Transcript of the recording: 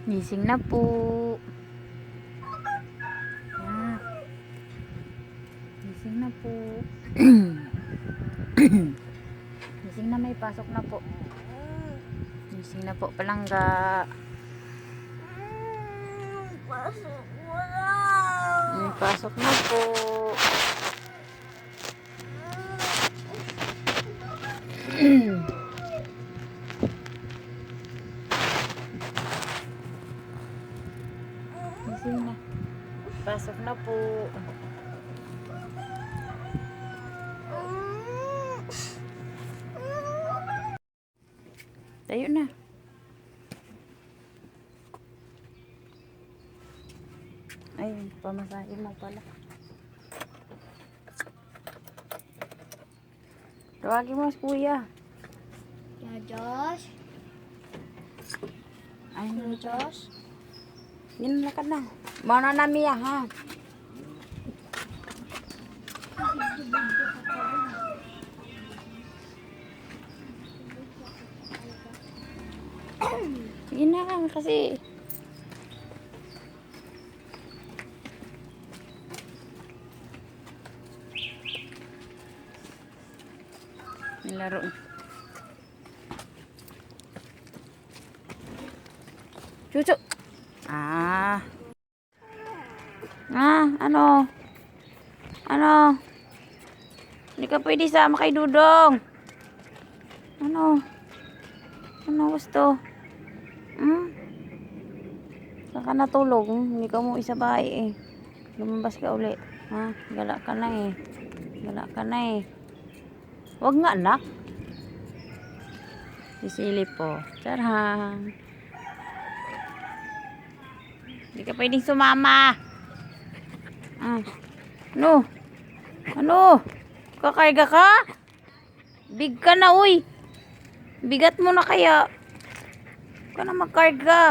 Gising na po. Gising na po. Gising na, may pasok na po. Gising na po, palangga. May pasok na po. Gising na. Pasok na po. Tayo na. Ay, pamasahin mo pala. Tawagin mo si kuya. Ya Josh. Ay, Ya Josh. yun na ka na. Mana na Mia, ha? Sige na kasi. Nilaro. Cucu. Ano? Ano? Hindi ka pwede sama kay Dudong. Ano? Ano gusto? Saan ka natulog? Hindi ka mo isa bahay eh. Lumabas ka uli. Ha? Gala ka na eh. Gala ka na eh. Wag nga anak. Sisilip po. Charang. Hindi ka pwedeng sumama. Ano? Ano? Kakarga ka? Big ka na uy. Bigat mo na kaya. Huwag ka na magkarga.